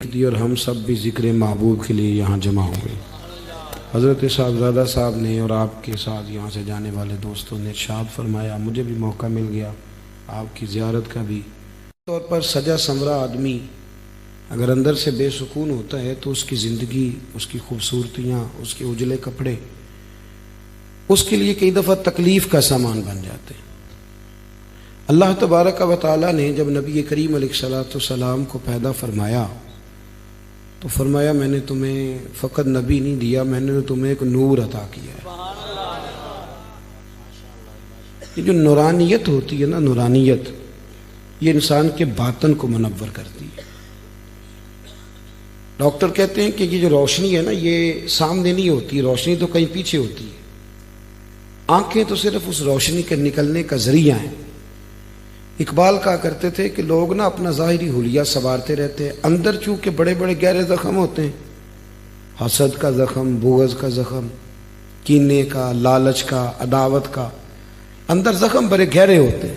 دی اور ہم سب بھی ذکر محبوب کے لیے یہاں جمع ہوئے۔ حضرت صاحبزادہ صاحب نے اور آپ کے ساتھ یہاں سے جانے والے دوستوں نے ارشاد فرمایا، مجھے بھی موقع مل گیا آپ کی زیارت کا بھی۔ طور پر سجا سنورا آدمی اگر اندر سے بے سکون ہوتا ہے تو اس کی زندگی، اس کی خوبصورتیاں، اس کے اجلے کپڑے اس کے لیے کئی دفعہ تکلیف کا سامان بن جاتے ہیں۔ اللہ تبارک و تعالیٰ نے جب نبی کریم علیہ السلام کو پیدا فرمایا تو فرمایا میں نے تمہیں فقط نبی نہیں دیا، میں نے تمہیں ایک نور عطا کیا ہے۔ یہ جو نورانیت ہوتی ہے نا، نورانیت یہ انسان کے باطن کو منور کرتی ہے۔ ڈاکٹر کہتے ہیں کہ یہ جو روشنی ہے نا، یہ سامنے نہیں ہوتی، روشنی تو کہیں پیچھے ہوتی ہے۔ آنکھیں تو صرف اس روشنی کے نکلنے کا ذریعہ ہیں۔ اقبال کہا کرتے تھے کہ لوگ نا اپنا ظاہری حلیہ سنوارتے رہتے ہیں، اندر چونکہ بڑے بڑے گہرے زخم ہوتے ہیں، حسد کا زخم، بغض کا زخم، کینے کا، لالچ کا، عداوت کا، اندر زخم بڑے گہرے ہوتے ہیں،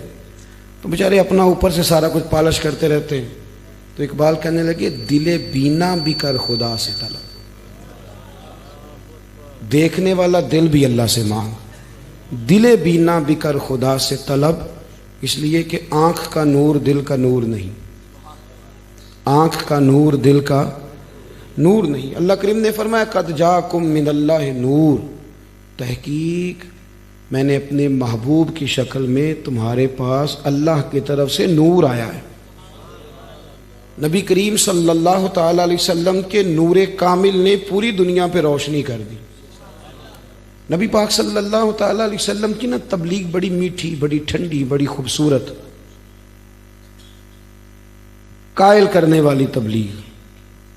تو بیچارے اپنا اوپر سے سارا کچھ پالش کرتے رہتے ہیں۔ تو اقبال کہنے لگے، دل بینا بھی کر خدا سے طلب، دیکھنے والا دل بھی اللہ سے مانگ، دل بینا بھی کر خدا سے طلب، اس لیے کہ آنکھ کا نور دل کا نور نہیں، آنکھ کا نور دل کا نور نہیں۔ اللہ کریم نے فرمایا قد جاکم من اللہ نور، تحقیق میں نے اپنے محبوب کی شکل میں تمہارے پاس اللہ کی طرف سے نور آیا ہے۔ نبی کریم صلی اللہ تعالی علیہ وسلم کے نور کامل نے پوری دنیا پہ روشنی کر دی۔ نبی پاک صلی اللہ تعالیٰ علیہ وسلم کی نا تبلیغ بڑی میٹھی، بڑی ٹھنڈی، بڑی خوبصورت، قائل کرنے والی تبلیغ،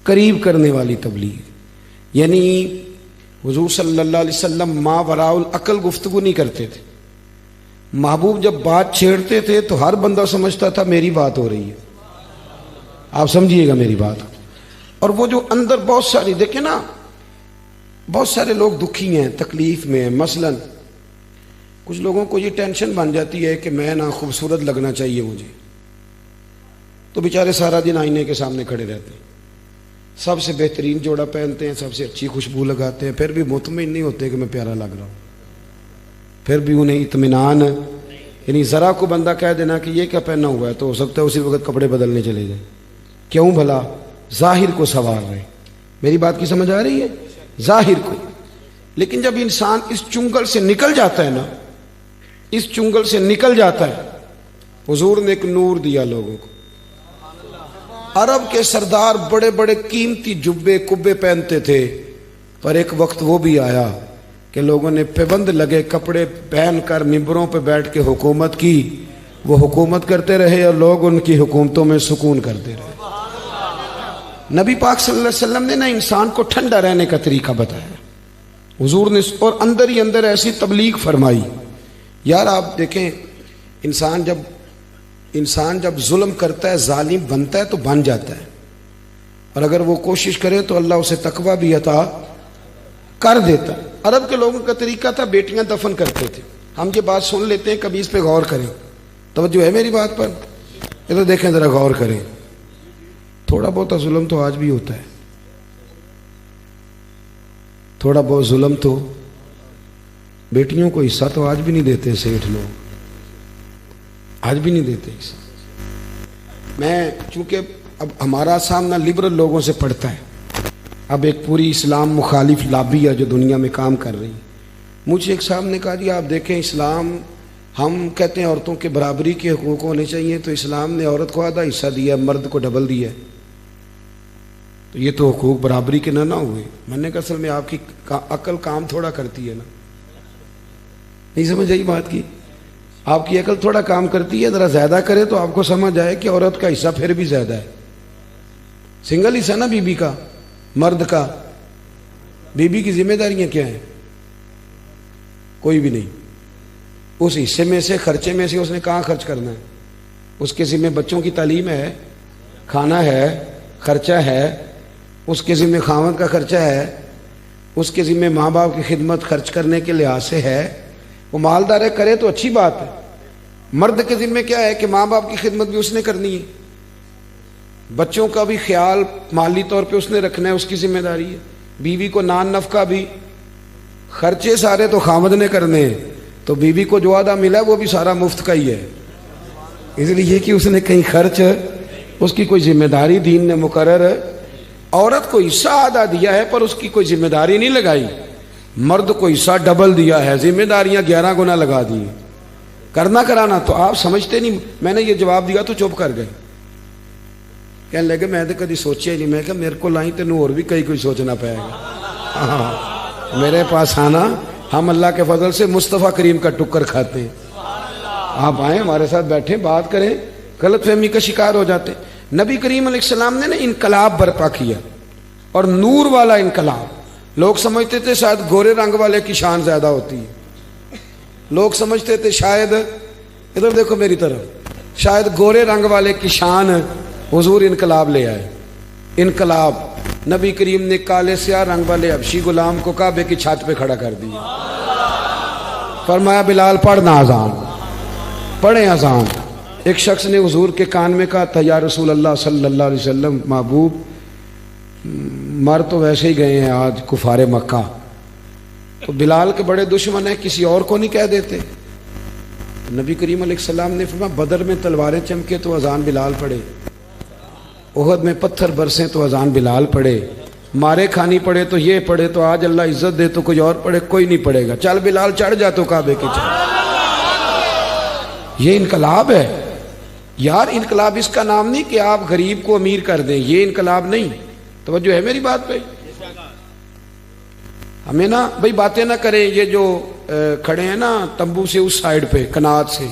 قریب کرنے والی تبلیغ، یعنی حضور صلی اللہ علیہ وسلم ما وراء العقل گفتگو نہیں کرتے تھے۔ محبوب جب بات چھیڑتے تھے تو ہر بندہ سمجھتا تھا میری بات ہو رہی ہے، آپ سمجھیے گا میری بات۔ اور وہ جو اندر بہت ساری دیکھیں نا، بہت سارے لوگ دکھی ہیں، تکلیف میں ہیں۔ مثلا کچھ لوگوں کو یہ ٹینشن بن جاتی ہے کہ میں نا خوبصورت لگنا چاہیے مجھے، تو بیچارے سارا دن آئینے کے سامنے کھڑے رہتے ہیں، سب سے بہترین جوڑا پہنتے ہیں، سب سے اچھی خوشبو لگاتے ہیں، پھر بھی مطمئن نہیں ہوتے کہ میں پیارا لگ رہا ہوں، پھر بھی انہیں اطمینان، یعنی ذرا کو بندہ کہہ دینا کہ یہ کیا پہنا ہوا ہے تو ہو سکتا ہے اسی وقت کپڑے بدلنے چلے جائیں۔ کیوں بھلا؟ ظاہر کو سنوار رہے۔ میری بات کی سمجھ آ رہی ہے؟ ظاہر کو۔ لیکن جب انسان اس چنگل سے نکل جاتا ہے نا، اس چنگل سے نکل جاتا ہے، حضور نے ایک نور دیا لوگوں کو۔ عرب کے سردار بڑے بڑے قیمتی جبے کبے پہنتے تھے، پر ایک وقت وہ بھی آیا کہ لوگوں نے پابند لگے کپڑے پہن کر ممبروں پہ بیٹھ کے حکومت کی، وہ حکومت کرتے رہے اور لوگ ان کی حکومتوں میں سکون کرتے رہے۔ نبی پاک صلی اللہ علیہ وسلم نے نا انسان کو ٹھنڈا رہنے کا طریقہ بتایا، حضور نے، اور اندر ہی اندر ایسی تبلیغ فرمائی۔ یار آپ دیکھیں، انسان جب ظلم کرتا ہے، ظالم بنتا ہے تو بن جاتا ہے، اور اگر وہ کوشش کرے تو اللہ اسے تقویٰ بھی عطا کر دیتا ہے۔ عرب کے لوگوں کا طریقہ تھا بیٹیاں دفن کرتے تھے۔ ہم یہ بات سن لیتے ہیں، کبھی اس پہ غور کریں، توجہ ہے میری بات پر؟ یہ تو دیکھیں ذرا، غور کریں، تھوڑا بہت ظلم تو آج بھی ہوتا ہے، تھوڑا بہت ظلم تو بیٹیوں کو حصہ تو آج بھی نہیں دیتے سیٹھ لوگ، آج بھی نہیں دیتے حصہ۔ میں چونکہ اب ہمارا سامنا لبرل لوگوں سے پڑتا ہے، اب ایک پوری اسلام مخالف لابی ہے جو دنیا میں کام کر رہی، مجھے ایک صاحب نے کہا جی آپ دیکھیں، اسلام، ہم کہتے ہیں عورتوں کے برابری کے حقوق ہونے چاہیے، تو اسلام نے عورت کو آدھا حصہ دیا، مرد کو ڈبل دیا، تو یہ تو حقوق برابری کے نہ ہوئے۔ میں نے کہا اصل میں آپ کی عقل کام تھوڑا کرتی ہے نا، نہیں سمجھ آئی بات کی؟ آپ کی عقل تھوڑا کام کرتی ہے، ذرا زیادہ کرے تو آپ کو سمجھ آئے کہ عورت کا حصہ پھر بھی زیادہ ہے۔ سنگل حصہ نا بیوی کا، مرد کا، بیوی کی ذمہ داریاں کیا ہیں؟ کوئی بھی نہیں۔ اس حصے میں سے، خرچے میں سے اس نے کہاں خرچ کرنا ہے؟ اس کے ذمہ بچوں کی تعلیم ہے، کھانا ہے، خرچہ ہے، اس کے ذمہ خاوند کا خرچہ ہے، اس کے ذمہ ماں باپ کی خدمت خرچ کرنے کے لحاظ سے ہے۔ وہ مالدار ہے، کرے تو اچھی بات ہے۔ مرد کے ذمہ کیا ہے کہ ماں باپ کی خدمت بھی اس نے کرنی ہے، بچوں کا بھی خیال مالی طور پہ اس نے رکھنا ہے، اس کی ذمہ داری ہے. بیوی کو نان نفقہ بھی، خرچے سارے تو خامد نے کرنے ہیں، تو بیوی کو جو آدھا ملا وہ بھی سارا مفت کا ہی ہے. اس لیے کہ اس نے کہیں خرچ، اس کی کوئی ذمہ داری دین نے مقرر ہے. عورت کو حصہ آدھا دیا ہے پر اس کی کوئی ذمہ داری نہیں لگائی. مرد کو حصہ ڈبل دیا ہے، ذمہ داریاں 11 گنا لگا دی. کرنا کرانا تو آپ سمجھتے نہیں. میں نے یہ جواب دیا تو چپ کر گئے. کہنے لگے میں تو کبھی سوچا ہی نہیں. میں کہا میرے کو لائیں تینوں اور بھی کوئی سوچنا پائے گا. میرے پاس آنا، ہم اللہ کے فضل سے مصطفیٰ کریم کا ٹکر کھاتے ہیں. آپ آئیں ہمارے ساتھ بیٹھیں، بات کریں، غلط فہمی کا شکار ہو جاتے. نبی کریم علیہ السلام نے انقلاب برپا کیا، اور نور والا انقلاب. لوگ سمجھتے تھے شاید گورے رنگ والے کی شان زیادہ ہوتی ہے. لوگ سمجھتے تھے شاید، ادھر دیکھو میری طرف، شاید گورے رنگ والے کی شان حضور انقلاب لے آئے. انقلاب. نبی کریم نے کالے سیاہ رنگ والے حبشی غلام کو کعبے کی چھت پہ کھڑا کر دیا. فرمایا بلال پڑھنا اذان، پڑھیں اذان. ایک شخص نے حضور کے کان میں کہا تھا یا رسول اللہ صلی اللہ علیہ وسلم، محبوب مر تو ویسے ہی گئے ہیں آج کفار مکہ، تو بلال کے بڑے دشمن ہیں، کسی اور کو نہیں کہہ دیتے. نبی کریم علیہ السلام نے فرمایا بدر میں تلواریں چمکے تو اذان بلال پڑھے، احد میں پتھر برسیں تو اذان بلال پڑھے، مارے کھانی پڑے تو یہ پڑھے، تو آج اللہ عزت دے تو کوئی اور پڑھے، کوئی نہیں پڑھے گا. چل بلال چڑھ جا تو کعبے کی چھت. یہ انقلاب ہے یار. انقلاب اس کا نام نہیں کہ آپ غریب کو امیر کر دیں، یہ انقلاب نہیں. توجہ ہے میری بات پہ؟ ہمیں نا بھئی باتیں نہ کریں. یہ جو کھڑے ہیں نا تمبو سے اس سائیڈ پہ کنات سے،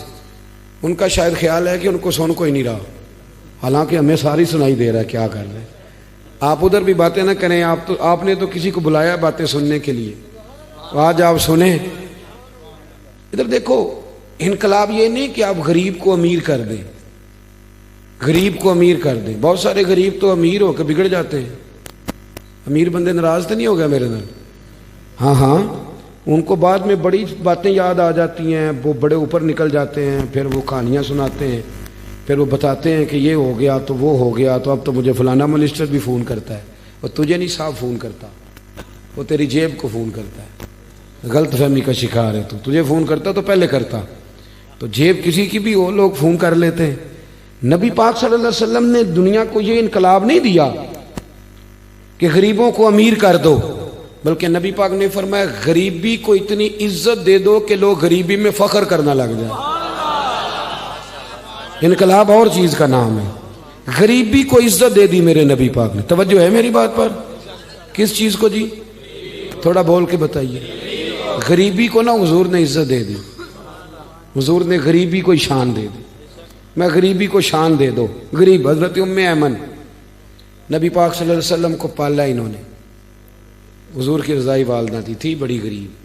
ان کا شاید خیال ہے کہ ان کو سن کوئی نہیں رہا، حالانکہ ہمیں ساری سنائی دے رہا ہے کیا کر رہے ہیں. آپ ادھر بھی باتیں نہ کریں. آپ نے تو کسی کو بلایا باتیں سننے کے لیے، آج آپ سنیں. ادھر دیکھو، انقلاب یہ نہیں کہ آپ غریب کو امیر کر دیں، غریب کو امیر کر دیں. بہت سارے غریب تو امیر ہو کے بگڑ جاتے ہیں. امیر بندے ناراض تو نہیں ہو گیا میرے ساتھ؟ ہاں، ان کو بعد میں بڑی باتیں یاد آ جاتی ہیں، وہ بڑے اوپر نکل جاتے ہیں، پھر وہ کہانیاں سناتے ہیں، پھر وہ بتاتے ہیں کہ یہ ہو گیا تو وہ ہو گیا، تو اب تو مجھے فلانا منسٹر بھی فون کرتا ہے. اور تجھے نہیں صاحب فون کرتا، وہ تیری جیب کو فون کرتا ہے. غلط فہمی کا شکار ہے. تو تجھے فون کرتا تو پہلے کرتا، تو جیب کسی کی بھی ہو لوگ فون کر لیتے ہیں. نبی پاک صلی اللہ علیہ وسلم نے دنیا کو یہ انقلاب نہیں دیا کہ غریبوں کو امیر کر دو، بلکہ نبی پاک نے فرمایا غریبی کو اتنی عزت دے دو کہ لوگ غریبی میں فخر کرنا لگ جائیں. انقلاب اور چیز کا نام ہے. غریبی کو عزت دے دی میرے نبی پاک نے. توجہ ہے میری بات پر؟ کس چیز کو جی؟ تھوڑا بول کے بتائیے. غریبی کو نا حضور نے عزت دے دی. حضور نے غریبی کو شان دے دی. میں غریبی کو شان دے دو. غریب حضرت ام ایمن نبی پاک صلی اللہ علیہ وسلم کو پالا انہوں نے. حضور کی رضائی والدہ تھی بڑی غریب.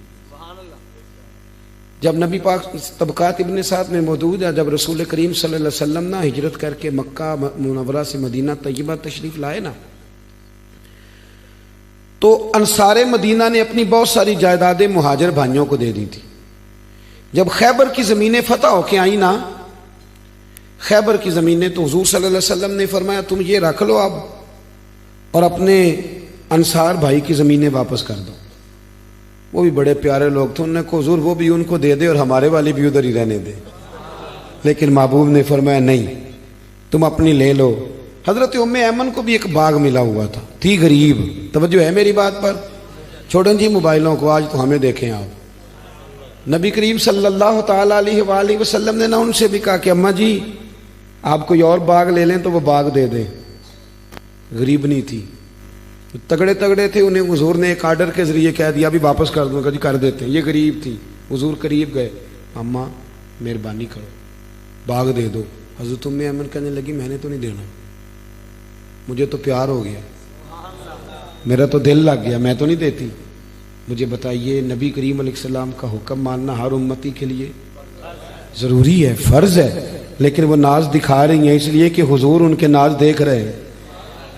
جب نبی پاک طبقات ابن سعد میں موجود ہے، جب رسول کریم صلی اللہ علیہ وسلم نا ہجرت کر کے مکہ منورہ سے مدینہ طیبہ تشریف لائے نا، تو انصار مدینہ نے اپنی بہت ساری جائیدادیں مہاجر بھائیوں کو دے دی تھی. جب خیبر کی زمینیں فتح ہو کے آئیں نا، خیبر کی زمینیں، تو حضور صلی اللہ علیہ وسلم نے فرمایا تم یہ رکھ لو اب، اور اپنے انصار بھائی کی زمینیں واپس کر دو. وہ بھی بڑے پیارے لوگ تھے. انہوں نے کہا حضور وہ بھی ان کو دے دے اور ہمارے والی بھی ادھر ہی رہنے دے. لیکن محبوب نے فرمایا نہیں، تم اپنی لے لو. حضرت ام ایمن کو بھی ایک باغ ملا ہوا تھا، تھی غریب. توجہ ہے میری بات پر؟ چھوڑیں جی موبائلوں کو، آج تو ہمیں دیکھیں آپ. نبی کریم صلی اللہ تعالیٰ علیہ وآلہ وسلم نے نہ ان سے بھی کہا کہ اماں جی آپ کوئی اور باغ لے لیں تو وہ باغ دے دیں. غریب نہیں تھی، تگڑے تگڑے تھے. انہیں حضور نے ایک آرڈر کے ذریعے کہہ دیا بھی واپس کر دوں گا جی، کر دیتے ہیں. یہ غریب تھی. حضور قریب گئے، اماں مہربانی کرو باغ دے دو. حضرت ام ایمن کہنے لگی میں نے تو نہیں دینا، مجھے تو پیار ہو گیا، میرا تو دل لگ گیا، میں تو نہیں دیتی. مجھے بتائیے نبی کریم علیہ السلام کا حکم ماننا ہر امتی کے لیے ضروری ہے، فرض ہے. لیکن وہ ناز دکھا رہی ہیں اس لیے کہ حضور ان کے ناز دیکھ رہے ہیں.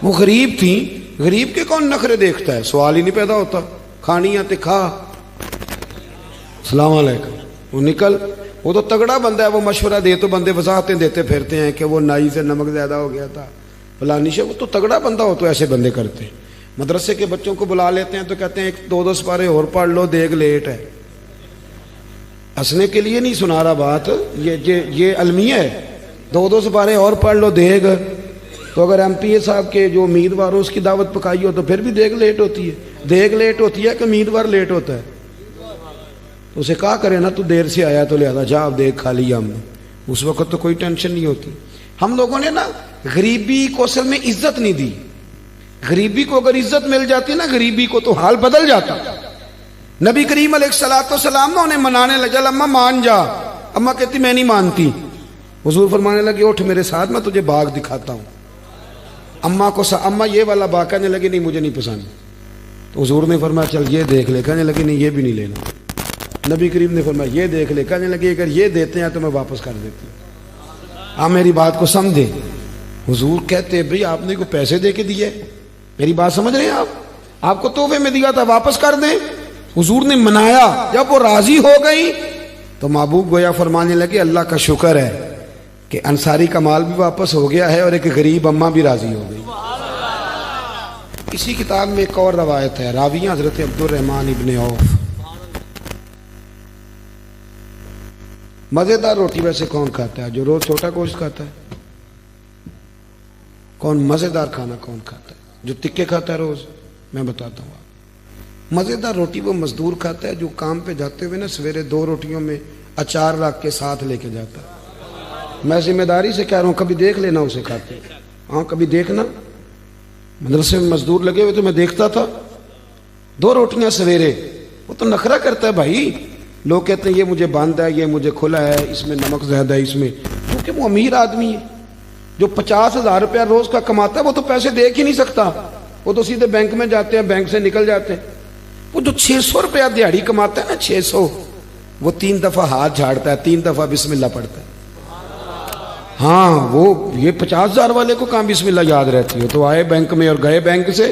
وہ غریب تھیں. غریب کے کون نخرے دیکھتا ہے؟ سوال ہی نہیں پیدا ہوتا. کھانی آتے کھا، السلام علیکم، وہ نکل. وہ تو تگڑا بندہ ہے، وہ مشورہ دے تو بندے وضاحتیں دیتے پھرتے ہیں کہ وہ نائی سے نمک زیادہ ہو گیا تھا، فلانی شے وہ تو تگڑا بندہ ہو تو ایسے بندے کرتے ہیں. مدرسے کے بچوں کو بلا لیتے ہیں تو کہتے ہیں ایک 2 سپارے اور پڑھ لو دیگ لیٹ ہے. ہنسنے کے لیے نہیں سنا رہا بات, یہ المیہ ہے. 2 سپارے اور پڑھ لو دیگ. تو اگر ایم پی اے صاحب کے جو امیدوار ہو اس کی دعوت پکائی ہو تو پھر بھی دیگ لیٹ ہوتی ہے. دیگ لیٹ ہوتی ہے کہ امیدوار لیٹ ہوتا ہے؟ تو اسے کہا کرے نا تو دیر سے آیا تو لہذا جا اب دیگ کھا لیا ہم نے. اس وقت تو کوئی ٹینشن نہیں ہوتی. ہم لوگوں نے نا غریبی کو اصل میں عزت نہیں دی. غریبی کو اگر عزت مل جاتی نا غریبی کو تو حال بدل جاتا. نبی کریم علیہ الصلوۃ والسلام نے انہیں منانے لگا, اماں مان جا. اماں کہتی میں نہیں مانتی. حضور فرمانے لگے اٹھ میرے ساتھ میں تجھے باغ دکھاتا ہوں. اماں یہ والا باغ, کہنے لگے نہیں مجھے نہیں پسند. تو حضور نے فرمایا چل یہ دیکھ لے, کہنے لگے نہیں یہ بھی نہیں لینا. نبی کریم نے فرمایا یہ دیکھ لے, کہنے لگے اگر یہ دیتے ہیں تو میں واپس کر دیتی ہوں. آپ میری بات کو سمجھے. حضور کہتے بھئی آپ نے کو پیسے دے کے دیے, میری بات سمجھ رہے ہیں آپ کو تحفے میں دیا تھا واپس کر دیں. حضور نے منایا, جب وہ راضی ہو گئی تو محبوب گویا فرمانے لگے اللہ کا شکر ہے کہ انصاری کا مال بھی واپس ہو گیا ہے اور ایک غریب اماں بھی راضی ہو گئی. اسی کتاب میں ایک اور روایت ہے, راویہ حضرت عبد الرحمن ابن عوف. مزیدار روٹی ویسے کون کھاتا ہے؟ جو روز چھوٹا گوشت کھاتا ہے. کون مزیدار کھانا کون کھاتا ہے؟ جو تکے کھاتا ہے روز. میں بتاتا ہوں آپ, مزیدار روٹی وہ مزدور کھاتا ہے جو کام پہ جاتے ہوئے نا سویرے 2 روٹیوں میں اچار رکھ کے ساتھ لے کے جاتا ہے. میں ذمہ داری سے کہہ رہا ہوں, کبھی دیکھ لینا اسے کھاتے. ہاں کبھی دیکھنا, مدرسے میں مزدور لگے ہوئے تو میں دیکھتا تھا 2 روٹیاں سویرے. وہ تو نخرہ کرتا ہے بھائی. لوگ کہتے ہیں یہ مجھے بند ہے, یہ مجھے کھلا ہے, اس میں نمک زیادہ ہے, اس میں. کیونکہ وہ امیر آدمی ہے جو 50,000 روپیہ روز کا کماتا ہے. وہ تو پیسے دیکھ ہی نہیں سکتا, وہ تو سیدھے بینک میں جاتے ہیں, بینک سے نکل جاتے ہیں. وہ جو 600 روپیہ دیہڑی کماتا ہے نا 600, وہ 3 دفعہ ہاتھ جھاڑتا ہے, 3 دفعہ بسم اللہ پڑھتا ہے. ہاں وہ یہ 50,000 والے کو کہاں بسم اللہ یاد رہتی ہے. تو آئے بینک میں اور گئے بینک سے.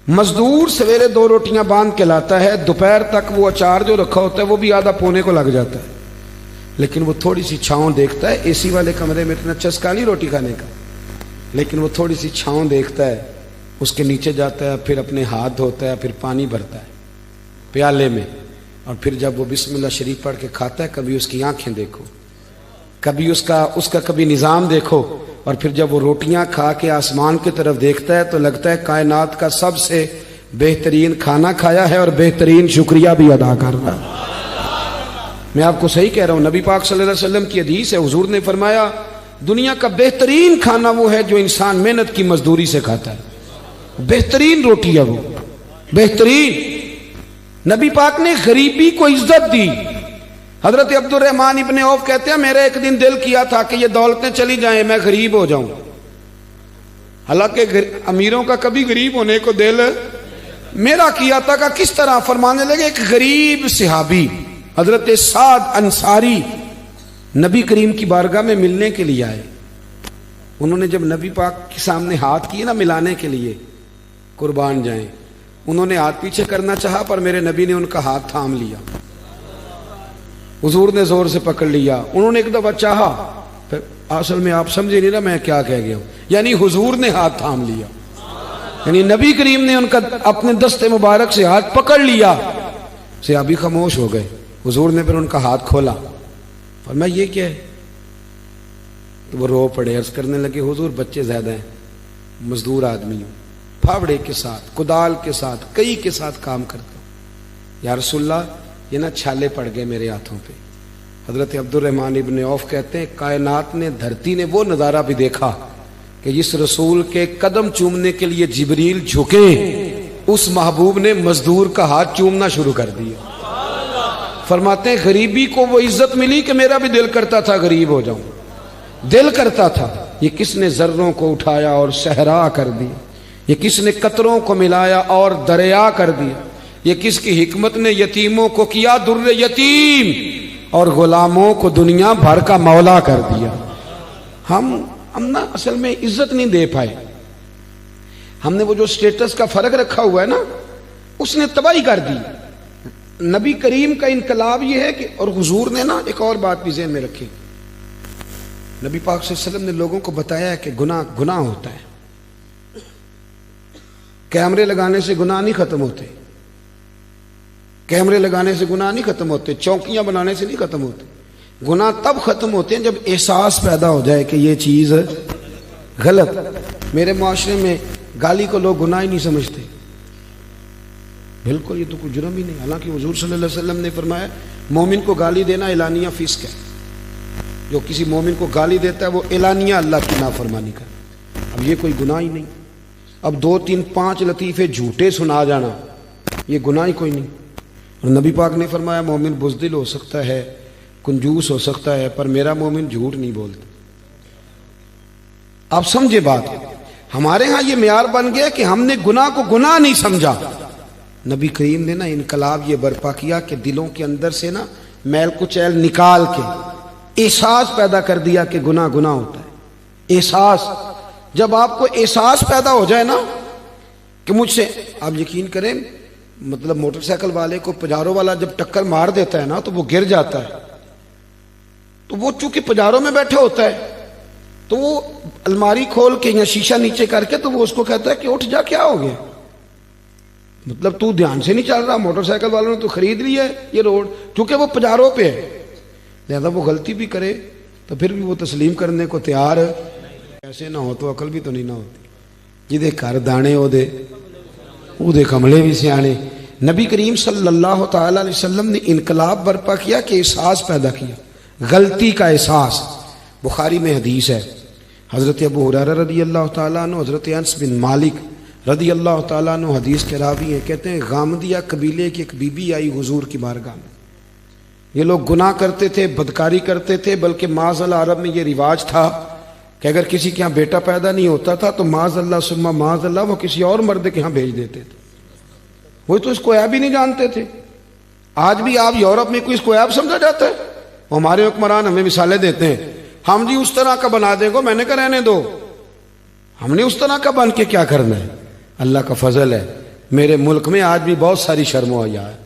مزدور سویرے 2 روٹیاں باندھ کے لاتا ہے, دوپہر تک وہ اچار جو رکھا ہوتا ہے وہ بھی آدھا پونے کو لگ جاتا ہے. لیکن وہ تھوڑی سی چھاؤں دیکھتا ہے. اے سی والے کمرے میں اتنا چسکا نہیں روٹی کھانے کا, لیکن وہ تھوڑی سی چھاؤں دیکھتا ہے, اس کے نیچے جاتا ہے, پھر اپنے ہاتھ دھوتا ہے, پھر پانی بھرتا ہے پیالے میں, اور پھر جب وہ بسم اللہ شریف پڑھ کے کھاتا ہے, کبھی اس کی آنکھیں دیکھو, کبھی اس کا کبھی نظام دیکھو. اور پھر جب وہ روٹیاں کھا کے آسمان کی طرف دیکھتا ہے تو لگتا ہے کائنات کا سب سے بہترین کھانا کھایا ہے اور بہترین شکریہ بھی ادا کر رہا ہے. میں آپ کو صحیح کہہ رہا ہوں. نبی پاک صلی اللہ علیہ وسلم کی حدیث ہے, حضور نے فرمایا دنیا کا بہترین کھانا وہ ہے جو انسان محنت کی مزدوری سے کھاتا ہے. بہترین روٹی ہے وہ, بہترین. نبی پاک نے غریبی کو عزت دی. حضرت عبد الرحمن ابن عوف کہتے ہیں میرا ایک دن دل کیا تھا کہ یہ دولتیں چلی جائیں, میں غریب ہو جاؤں. حالانکہ امیروں کا کبھی غریب ہونے کو دل میرا کیا تھا. کہ کس طرح؟ فرمانے لگے ایک غریب صحابی حضرت سعد انصاری نبی کریم کی بارگاہ میں ملنے کے لیے آئے. انہوں نے جب نبی پاک کے سامنے ہاتھ کیے نا ملانے کے لیے, قربان جائیں, انہوں نے ہاتھ پیچھے کرنا چاہا پر میرے نبی نے ان کا ہاتھ تھام لیا. حضور نے زور سے پکڑ لیا. انہوں نے ایک دفعہ چاہا, پھر اصل میں آپ سمجھے نہیں نا میں کیا کہہ گیا ہوں. یعنی حضور نے ہاتھ تھام لیا, یعنی نبی کریم نے ان کا اپنے دستے مبارک سے ہاتھ پکڑ لیا. صحابی خاموش ہو گئے. حضور نے پھر ان کا ہاتھ کھولا, فرمایا یہ کیا ہے؟ تو وہ رو پڑے, عرض کرنے لگے حضور بچے زیادہ ہیں, مزدور آدمی ہوں, پھاوڑے کے ساتھ, کدال کے ساتھ, کئی کے ساتھ کام کرتا ہوں. یا رسول اللہ یہ نا چھالے پڑ گئے میرے ہاتھوں پہ. حضرت عبد الرحمن ابن عوف کہتے ہیں کائنات نے, دھرتی نے وہ نظارہ بھی دیکھا کہ جس رسول کے قدم چومنے کے لیے جبریل جھکے, اس محبوب نے مزدور کا ہاتھ چومنا شروع کر دیا. فرماتے ہیں غریبی کو وہ عزت ملی کہ میرا بھی دل کرتا تھا غریب ہو جاؤں, دل کرتا تھا. یہ کس نے ذروں کو اٹھایا اور صحرا کر دیا, یہ کس نے قطروں کو ملایا اور دریا کر دیا, یہ کس کی حکمت نے یتیموں کو کیا در یتیم اور غلاموں کو دنیا بھر کا مولا کر دیا. ہم نا اصل میں عزت نہیں دے پائے. ہم نے وہ جو سٹیٹس کا فرق رکھا ہوا ہے نا, اس نے تباہی کر دی. نبی کریم کا انقلاب یہ ہے کہ, اور حضور نے نا ایک اور بات بھی ذہن میں رکھی, نبی پاک صلی اللہ علیہ وسلم نے لوگوں کو بتایا کہ گناہ ہوتا ہے. کیمرے لگانے سے گناہ نہیں ختم ہوتے، کیمرے لگانے سے گناہ نہیں ختم ہوتے، چوکیاں بنانے سے نہیں ختم ہوتے. گناہ تب ختم ہوتے ہیں جب احساس پیدا ہو جائے کہ یہ چیز غلط. میرے معاشرے میں گالی کو لوگ گناہ ہی نہیں سمجھتے. بالکل یہ تو کوئی جرم ہی نہیں، حالانکہ حضور صلی اللہ علیہ وسلم نے فرمایا مومن کو گالی دینا اعلانیہ فسق ہے. جو کسی مومن کو گالی دیتا ہے وہ اعلانیہ اللہ کی نافرمانی کرتا ہے. اب یہ کوئی گناہ ہی نہیں. اب 2 3 5 لطیفے جھوٹے سنا جانا یہ گناہ ہی کوئی نہیں. اور نبی پاک نے فرمایا مومن بزدل ہو سکتا ہے، کنجوس ہو سکتا ہے، پر میرا مومن جھوٹ نہیں بولتا. آپ سمجھے بات. ہمارے ہاں یہ معیار بن گیا کہ ہم نے گناہ کو گناہ نہیں سمجھا. نبی کریم نے نا انقلاب یہ برپا کیا کہ دلوں کے اندر سے نا میل کچیل نکال کے احساس پیدا کر دیا کہ گناہ ہوتا ہے. احساس جب آپ کو احساس پیدا ہو جائے نا کہ مجھ سے، آپ یقین کریں مطلب موٹر سائیکل والے کو پجارو والا جب ٹکر مار دیتا ہے نا تو وہ گر جاتا ہے. تو وہ چونکہ پجاروں میں بیٹھا ہوتا ہے تو وہ الماری کھول کے یا شیشہ نیچے کر کے تو وہ اس کو کہتا ہے کہ اٹھ جا، کیا ہو گیا؟ مطلب تو دھیان سے نہیں چل رہا. موٹر سائیکل والوں نے تو خرید لی ہے یہ روڈ، کیونکہ وہ پجاروں پہ ہے. لہذا وہ غلطی بھی کرے تو پھر بھی وہ تسلیم کرنے کو تیار ہے. ایسے نہ ہو تو عقل بھی تو نہیں نہ ہوتی. جدے کر دانے او دے کملے بھی سیانے. نبی کریم صلی اللہ تعالی علیہ وسلم نے انقلاب برپا کیا کہ احساس پیدا کیا، غلطی کا احساس. بخاری میں حدیث ہے، حضرت ابو ہریرہ رضی اللہ تعالیٰ عنہ، حضرت انس بن مالک رضی اللہ تعالیٰ عنہ حدیث کے راوی ہیں. کہتے ہیں غامدیہ قبیلے کی ایک بی بی آئی حضور کی بارگاہ میں. یہ لوگ گناہ کرتے تھے، بدکاری کرتے تھے، بلکہ معاذ اللہ عرب میں یہ رواج تھا کہ اگر کسی کے ہاں بیٹا پیدا نہیں ہوتا تھا تو معاذ اللہ ثم معاذ اللہ وہ کسی اور مرد کے ہاں بھیج دیتے تھے. وہ تو اس کو عیب ہی نہیں جانتے تھے. آج بھی آپ یورپ میں کوئی اس کو عیب سمجھا جاتا ہے؟ ہمارے حکمران ہمیں مثالیں دیتے ہیں، ہم جی اس طرح کا بنا دیں گے. میں نے کہا رہنے دو، ہم نے اس طرح کا بن کے کیا کرنا ہے؟ اللہ کا فضل ہے میرے ملک میں آج بھی بہت ساری شرم و حیا ہے،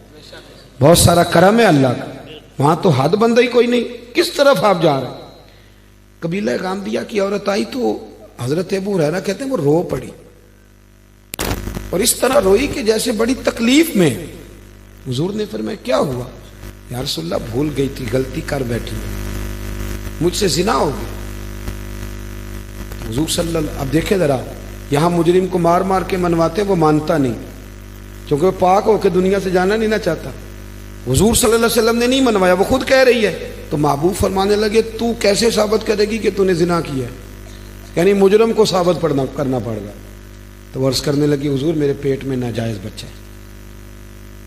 بہت سارا کرم ہے اللہ کا. وہاں تو حد بندہ ہی کوئی نہیں. کس طرف آپ جا رہے ہیں؟ قبیلہ غامدیہ کی عورت آئی تو حضرت ابو ہریرہ کہتے ہیں وہ رو پڑی، اور اس طرح روئی کہ جیسے بڑی تکلیف میں. حضور نے فرمایا کیا ہوا؟ یا رسول اللہ بھول گئی تھی، غلطی کر بیٹھی، مجھ سے زنا ہو گیا. حضور صلی اللہ، اب دیکھیں ذرا، یہاں مجرم کو مار مار کے منواتے وہ مانتا نہیں کیونکہ وہ پاک ہو کے دنیا سے جانا نہیں نہ چاہتا. حضور صلی اللہ علیہ وسلم نے نہیں منوایا، وہ خود کہہ رہی ہے. تو محبوب فرمانے لگے تو کیسے ثابت کرے گی کہ تو نے زنا کیا ہے؟ یعنی مجرم کو ثابت کرنا پڑ گا. تو وہ عرض کرنے لگی حضور میرے پیٹ میں ناجائز بچہ ہے.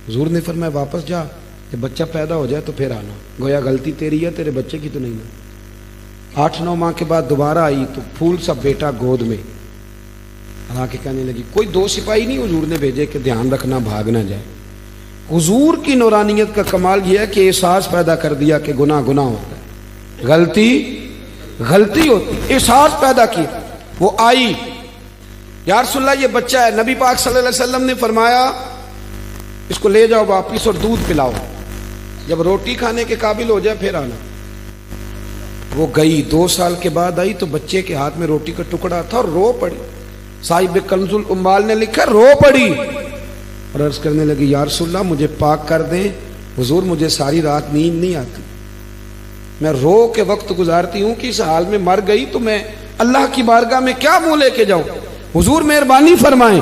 حضور نے فرمایا واپس جا، جب بچہ پیدا ہو جائے تو پھر آنا. گویا غلطی تیری ہے، تیرے بچے کی تو نہیں ہے. 8 9 ماہ کے بعد دوبارہ آئی تو پھول سا بیٹا گود میں. حالانکہ کہنے لگی کوئی 2 سپاہی نہیں حضور نے بھیجے کہ دھیان رکھنا بھاگ نہ جائے. حضور کی نورانیت کا کمال یہ ہے کہ احساس پیدا کر دیا کہ گناہ ہوتا ہے، غلطی ہوتی، احساس پیدا کیا. وہ آئی، یا رسول اللہ یہ بچہ ہے. نبی پاک صلی اللہ علیہ وسلم نے فرمایا اس کو لے جاؤ واپس اور دودھ پلاؤ، جب روٹی کھانے کے قابل ہو جائے پھر آنا. وہ گئی، 2 سال کے بعد آئی تو بچے کے ہاتھ میں روٹی کا ٹکڑا تھا اور رو پڑی. صاحب کنز الاموال نے لکھا رو پڑی اور عرض کرنے لگی یا رسول اللہ مجھے پاک کر دیں. حضور مجھے ساری رات نیند نہیں آتی، میں رو کے وقت گزارتی ہوں کہ اس حال میں مر گئی تو میں اللہ کی بارگاہ میں کیا منہ لے کے جاؤں. حضور مہربانی فرمائیں.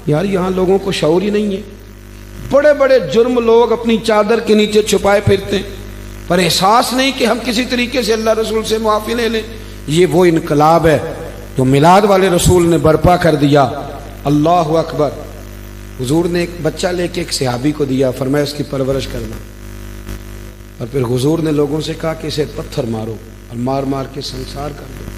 یار یہاں لوگوں کو شعور ہی نہیں ہے. بڑے بڑے جرم لوگ اپنی چادر کے نیچے چھپائے پھرتے ہیں، پر احساس نہیں کہ ہم کسی طریقے سے اللہ رسول سے معافی لے لیں. یہ وہ انقلاب ہے جو میلاد والے رسول نے برپا کر دیا. اللہ اکبر. حضور نے ایک بچہ لے کے ایک صحابی کو دیا، فرمایا اس کی پرورش کرنا. اور پھر حضور نے لوگوں سے کہا کہ اسے پتھر مارو اور مار مار کے سنسار کر دو.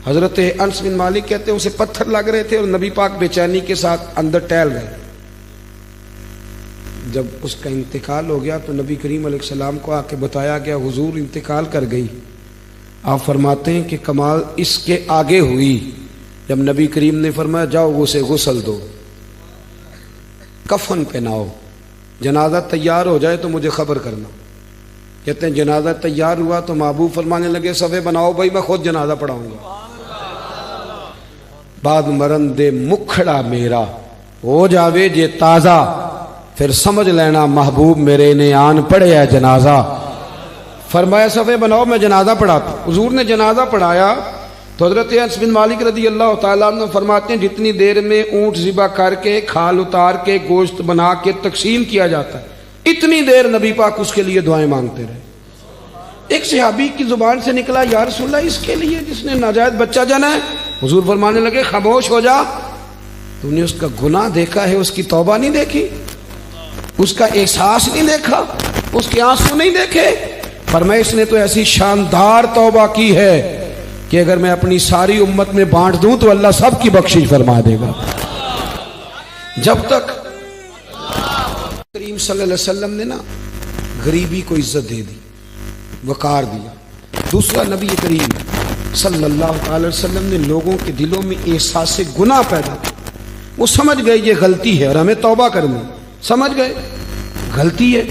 حضرت انس بن مالک کہتے ہیں اسے پتھر لگ رہے تھے اور نبی پاک بے چینی کے ساتھ اندر ٹہل گئے. جب اس کا انتقال ہو گیا تو نبی کریم علیہ السلام کو آ کے بتایا گیا حضور انتقال کر گئی. آپ فرماتے ہیں کہ کمال اس کے آگے ہوئی جب نبی کریم نے فرمایا جاؤ اسے غسل دو، کفن پہناؤ، جنازہ تیار ہو جائے تو مجھے خبر کرنا. کہتے ہیں جنازہ تیار ہوا تو محبوب فرمانے لگے صفے بناؤ بھائی میں خود جنازہ پڑھاؤں گا. بعد مرن دے مکھڑا میرا ہو جاوے جے تازہ پھر سمجھ لینا محبوب میرے نے آن پڑھیا جنازہ. فرمایا صفے بناؤ میں جنازہ پڑھاتا. حضور نے جنازہ پڑھایا تو حضرت انس بن مالک رضی اللہ تعالیٰ عنہ فرماتے ہیں جتنی دیر میں اونٹ ذبح کر کے کھال اتار کے گوشت بنا کے تقسیم کیا جاتا ہے اتنی دیر نبی پاک اس کے لیے دعائیں مانگتے رہے. ایک صحابی کی زبان سے نکلا یا رسول اللہ اس کے لیے جس نے ناجائز بچہ جنا ہے. حضور فرمانے لگے خاموش ہو جا. تو نے اس کا گناہ دیکھا ہے اس کی توبہ نہیں دیکھی اس کا احساس نہیں دیکھا اس کے آنسو نہیں دیکھے. فرمایا اس نے تو ایسی شاندار توبہ کی ہے کہ اگر میں اپنی ساری امت میں بانٹ دوں تو اللہ سب کی بخشش فرما دے گا. جب تک کریم صلی اللہ علیہ وسلم نے نا غریبی کو عزت دے دی وقار دیا. دوسرا نبی کریم صلی اللہ علیہ وسلم نے لوگوں کے دلوں میں احساس گناہ پیدا کیا. وہ سمجھ گئے یہ غلطی ہے اور ہمیں توبہ کرنی. سمجھ گئے غلطی ہے.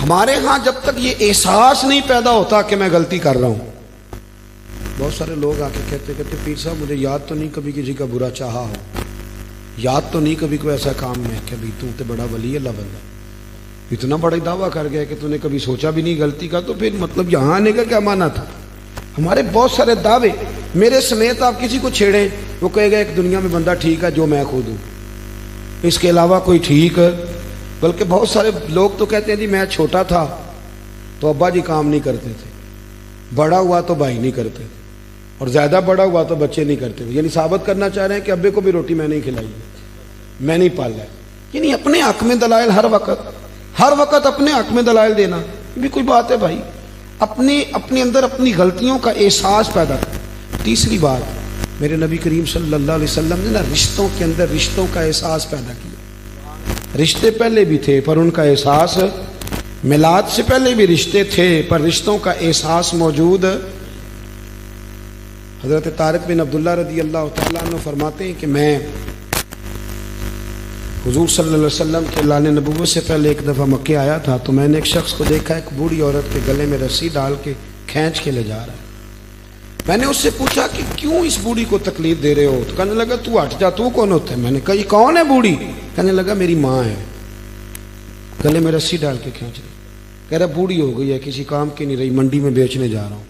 ہمارے ہاں جب تک یہ احساس نہیں پیدا ہوتا کہ میں غلطی کر رہا ہوں بہت سارے لوگ آ کے کہتے پیر صاحب مجھے یاد تو نہیں کبھی کسی کا برا چاہا ہو یاد تو نہیں کبھی کوئی ایسا کام میں کہ بھائی تو بڑا ولی اللہ بندہ اتنا بڑا دعویٰ کر گیا کہ تو نے کبھی سوچا بھی نہیں غلطی کا تو پھر مطلب یہاں آنے کا کیا مانا تھا. ہمارے بہت سارے دعوے میرے سمیت آپ کسی کو چھیڑیں وہ کہے گا ایک دنیا میں بندہ ٹھیک ہے جو میں خود ہوں اس کے علاوہ کوئی ٹھیک ہے. بلکہ بہت سارے لوگ تو کہتے ہیں جی میں چھوٹا تھا تو ابا جی کام نہیں کرتے تھے بڑا ہوا تو بھائی نہیں کرتے تھے اور زیادہ بڑا ہوا تو بچے نہیں کرتے تھے. یعنی ثابت کرنا چاہ رہے ہیں کہ ابے کو بھی روٹی میں نہیں کھلائی میں نہیں پالا. یعنی اپنے حق میں دلائل ہر وقت اپنے حق میں دلائل دینا بھی کوئی بات ہے بھائی. اپنے اندر اپنی غلطیوں کا احساس پیدا کر. تیسری بات میرے نبی کریم صلی اللہ علیہ وسلم نے نا رشتوں کے اندر رشتوں کا احساس پیدا کیا. رشتے پہلے بھی تھے پر ان کا احساس میلاد سے پہلے بھی رشتے تھے پر رشتوں کا احساس موجود. حضرت طارق بن عبداللہ رضی اللہ تعالیٰ عنہ فرماتے ہیں کہ میں حضور صلی اللہ علیہ وسلم کے اعلان نبوت سے پہلے ایک دفعہ مکے آیا تھا تو میں نے ایک شخص کو دیکھا ایک بوڑھی عورت کے گلے میں رسی ڈال کے کھینچ کے لے جا رہا ہے. میں نے اس سے پوچھا کہ کیوں اس بوڑھی کو تکلیف دے رہے ہو تو کہنے لگا تو ہٹ جا تو کون ہوتا ہے. میں نے کہا یہ کون ہے بوڑھی. کہنے لگا میری ماں ہے گلے میں رسی ڈال کے کھینچ رہی. کہہ رہا بوڑھی ہو گئی ہے کسی کام کی نہیں رہی منڈی میں بیچنے جا رہا ہوں.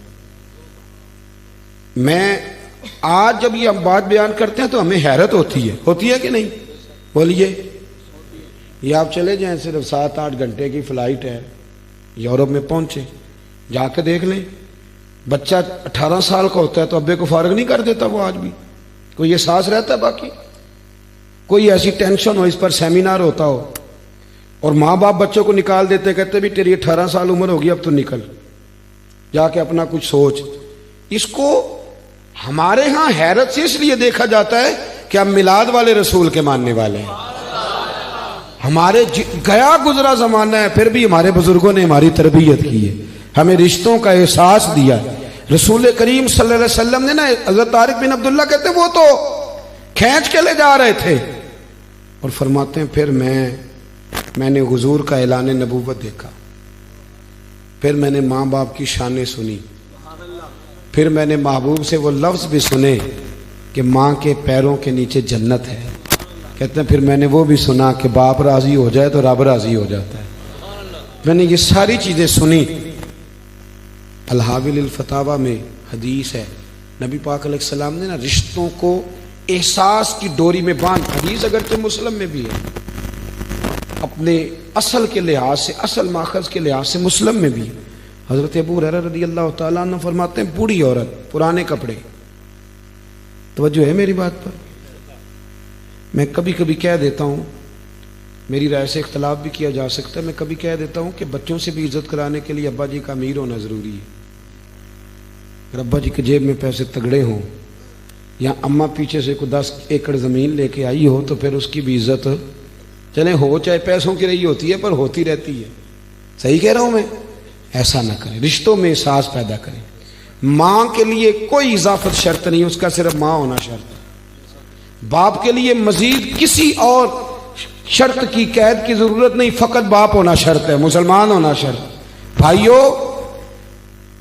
میں آج جب یہ ہم بات بیان کرتے ہیں تو ہمیں حیرت ہوتی ہے کہ نہیں بولیے. یہ آپ چلے جائیں صرف 7-8 گھنٹے کی فلائٹ ہے یورپ میں پہنچے جا کے دیکھ لیں بچہ 18 سال کا ہوتا ہے تو ابے کو فارغ نہیں کر دیتا. وہ آج بھی کوئی احساس رہتا ہے باقی کوئی ایسی ٹینشن ہو اس پر سیمینار ہوتا ہو اور ماں باپ بچوں کو نکال دیتے کہتے بھی تیری 18 سال عمر ہوگی اب تو نکل جا کے اپنا کچھ سوچ. اس کو ہمارے ہاں حیرت سے اس لیے دیکھا جاتا ہے کہ ہم میلاد والے رسول کے ماننے والے ہیں. ہمارے گیا گزرا زمانہ ہے پھر بھی ہمارے بزرگوں نے ہماری تربیت کی ہے ہمیں رشتوں کا احساس دیا. رسول کریم صلی اللہ علیہ وسلم نے نا حضرت طارق بن عبداللہ کہتے وہ تو کھینچ کے لے جا رہے تھے اور فرماتے ہیں پھر میں نے حضور کا اعلان نبوت دیکھا پھر میں نے ماں باپ کی شانیں سنی پھر میں نے محبوب سے وہ لفظ بھی سنے کہ ماں کے پیروں کے نیچے جنت ہے. کہتے ہیں پھر میں نے وہ بھی سنا کہ باپ راضی ہو جائے تو رب راضی ہو جاتا ہے. میں نے یہ ساری چیزیں سنی. الحاوی الفتاوی میں حدیث ہے نبی پاک علیہ السلام نے نا رشتوں کو احساس کی ڈوری میں باندھ. حدیث اگرچہ مسلم میں بھی ہے اپنے اصل کے لحاظ سے اصل ماخذ کے لحاظ سے مسلم میں بھی ہے. حضرت ابو ہریرہ رضی اللہ تعالیٰ عنہ فرماتے ہیں بوڑھی عورت پرانے کپڑے. توجہ ہے میری بات پر. میں کبھی کبھی کہہ دیتا ہوں میری رائے سے اختلاف بھی کیا جا سکتا ہے میں کبھی کہہ دیتا ہوں کہ بچوں سے بھی عزت کرانے کے لیے ابا جی کا امیر ہونا ضروری ہے. اگر ابا جی کے جیب میں پیسے تگڑے ہوں یا اماں پیچھے سے کوئی 10 ایکڑ زمین لے کے آئی ہو تو پھر اس کی بھی عزت چلے ہو چاہے پیسوں کی رہی ہوتی ہے پر ہوتی رہتی ہے. صحیح کہہ رہا ہوں میں. ایسا نہ کریں رشتوں میں احساس پیدا کریں. ماں کے لیے کوئی اضافت شرط نہیں اس کا صرف ماں ہونا شرط ہے. باپ کے لیے مزید کسی اور شرط کی قید کی ضرورت نہیں فقط باپ ہونا شرط ہے مسلمان ہونا شرط. بھائیو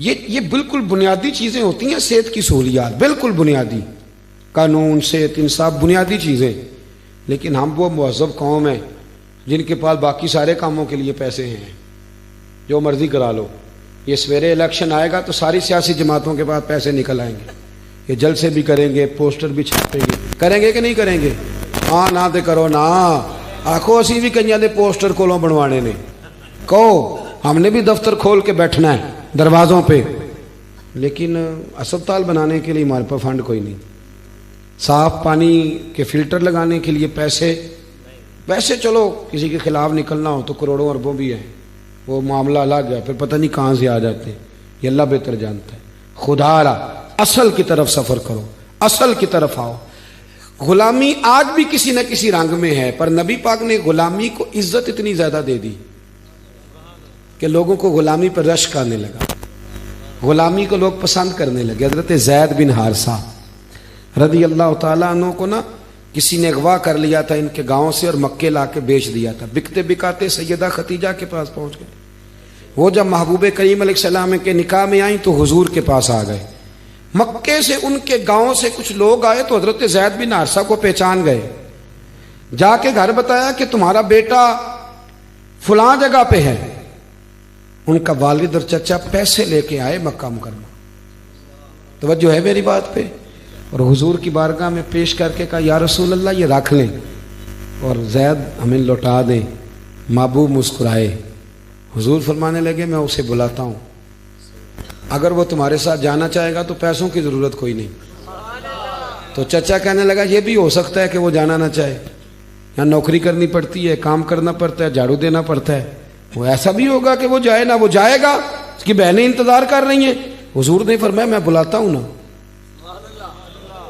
یہ بالکل بنیادی چیزیں ہوتی ہیں صحت کی سہولیات، بالکل بنیادی، قانون، صحت، انصاف، بنیادی چیزیں. لیکن ہم وہ مہذب قوم ہیں جن کے پاس باقی سارے کاموں کے لیے پیسے ہیں، جو مرضی کرا لو. یہ سویرے الیکشن آئے گا تو ساری سیاسی جماعتوں کے پاس پیسے نکل آئیں گے، یہ جلسے بھی کریں گے، پوسٹر بھی چھاپیں گے. کریں گے کہ نہیں کریں گے؟ ہاں نہ تے کرو نا. آخو اسی بھی کئی دے پوسٹر کولوں بنوانے نے، کہو ہم نے بھی دفتر کھول کے بیٹھنا ہے دروازوں پہ، لیکن اسپتال بنانے کے لیے ہمارے پاس فنڈ کوئی نہیں. صاف پانی کے فلٹر لگانے کے لیے پیسے، ویسے چلو کسی کے خلاف نکلنا ہو تو کروڑوں اربوں بھی ہیں، وہ معاملہ الگ ہے، پھر پتہ نہیں کہاں سے آ جاتے ہیں، یہ اللہ بہتر جانتا ہے. خدا را اصل کی طرف سفر کرو، اصل کی طرف آؤ. غلامی آج بھی کسی نہ کسی رنگ میں ہے، پر نبی پاک نے غلامی کو عزت اتنی زیادہ دے دی کہ لوگوں کو غلامی پر رشک آنے لگا، غلامی کو لوگ پسند کرنے لگے. حضرت زید بن حارثہ رضی اللہ تعالیٰ عنہ کو نا کسی نے اغوا کر لیا تھا ان کے گاؤں سے اور مکے لا کے بیچ دیا تھا. بکتے بکاتے سیدہ ختیجہ کے پاس پہنچ گئے. وہ جب محبوب کریم علیہ السلام کے نکاح میں آئیں تو حضور کے پاس آ گئے. مکے سے ان کے گاؤں سے کچھ لوگ آئے تو حضرت زید بن حارثہ کو پہچان گئے. جا کے گھر بتایا کہ تمہارا بیٹا فلاں جگہ پہ ہے. ان کا والد اور چچا پیسے لے کے آئے مکہ مکرمہ. توجہ ہے میری بات پہ؟ اور حضور کی بارگاہ میں پیش کر کے کہا یا رسول اللہ یہ رکھ لیں اور زید ہمیں لوٹا دیں. محبوب مسکرائے. حضور فرمانے لگے میں اسے بلاتا ہوں، اگر وہ تمہارے ساتھ جانا چاہے گا تو پیسوں کی ضرورت کوئی نہیں. تو چچا کہنے لگا یہ بھی ہو سکتا ہے کہ وہ جانا نہ چاہے، یہاں نوکری کرنی پڑتی ہے، کام کرنا پڑتا ہے، جھاڑو دینا پڑتا ہے. وہ ایسا بھی ہوگا کہ وہ جائے نہ، وہ جائے گا، اس کی بہنیں انتظار کر رہی ہیں. حضور نے فرمایا میں بلاتا ہوں نا.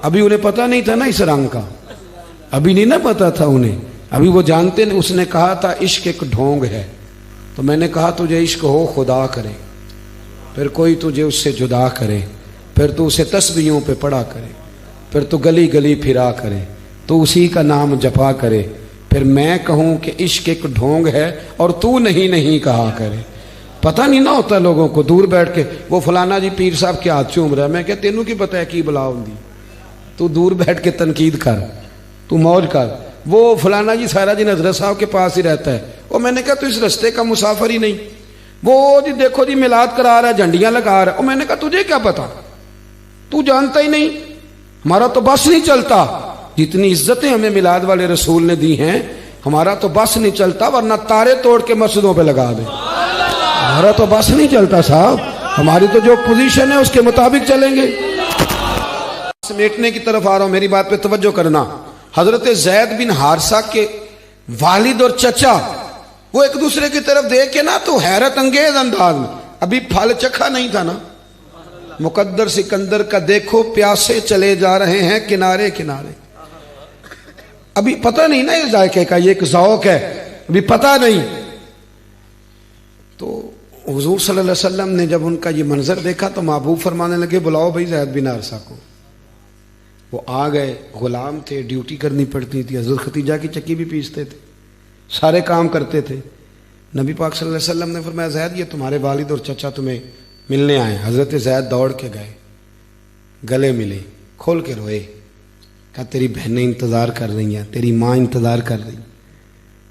ابھی انہیں پتہ نہیں تھا نا اس رنگ کا، ابھی نہیں نا پتہ تھا انہیں، ابھی وہ جانتے نہیں. اس نے کہا تھا عشق ایک ڈھونگ ہے، تو میں نے کہا تجھے عشق ہو خدا کرے، پھر کوئی تجھے اس سے جدا کرے، پھر تو اسے تسبیحوں پہ پڑھا کرے، پھر تو گلی گلی پھرا کرے، تو اسی کا نام جپا کرے، پھر میں کہوں کہ عشق ایک ڈھونگ ہے اور تو نہیں کہا کرے. پتہ نہیں نہ ہوتا لوگوں کو، دور بیٹھ کے وہ فلانا جی پیر صاحب کے ہاتھ چوم رہا ہے. میں کہ تینوں کی پتہ ہے کی بلا ہوندی، تو دور بیٹھ کے تنقید کر، تو موج کر. وہ فلانا جی سارا دن حضرت صاحب کے پاس ہی رہتا ہے. اور میں نے کہا تو اس رستے کا مسافر ہی نہیں. وہ جی دیکھو جی میلاد کرا رہا ہے، جھنڈیاں لگا رہا ہے. اور میں نے کہا تجھے کیا پتا، تو جانتا ہی نہیں، ہمارا تو بس نہیں چلتا. جتنی عزتیں ہمیں میلاد والے رسول نے دی ہیں، ہمارا تو بس نہیں چلتا، ورنہ تارے توڑ کے مسجدوں پہ لگا دیں. ہمارا تو بس نہیں چلتا صاحب، ہماری تو جو پوزیشن ہے اس کے مطابق چلیں گے. سمیٹنے کی طرف آ رہا ہوں، میری بات پہ توجہ کرنا. حضرت زید بن حارثہ کے والد اور چچا وہ ایک دوسرے کی طرف دیکھ کے نا تو حیرت انگیز انداز میں، ابھی پھل چکھا نہیں تھا نا. مقدر سکندر کا دیکھو پیاسے چلے جا رہے ہیں کنارے کنارے. ابھی پتہ نہیں نا یہ ذائقے کا، یہ ایک ذوق ہے، ابھی پتہ نہیں. تو حضور صلی اللہ علیہ وسلم نے جب ان کا یہ منظر دیکھا تو محبوب فرمانے لگے بلاؤ بھائی زید بن حارثہ کو. وہ آ گئے. غلام تھے، ڈیوٹی کرنی پڑتی تھی، حضرت ختیجہ کی چکی بھی پیستے تھے، سارے کام کرتے تھے. نبی پاک صلی اللہ علیہ وسلم نے فرمایا زید یہ تمہارے والد اور چچا تمہیں ملنے آئے. حضرت زید دوڑ کے گئے، گلے ملے، کھول کے روئے. کہا تیری بہنیں انتظار کر رہی ہیں، تیری ماں انتظار کر رہی.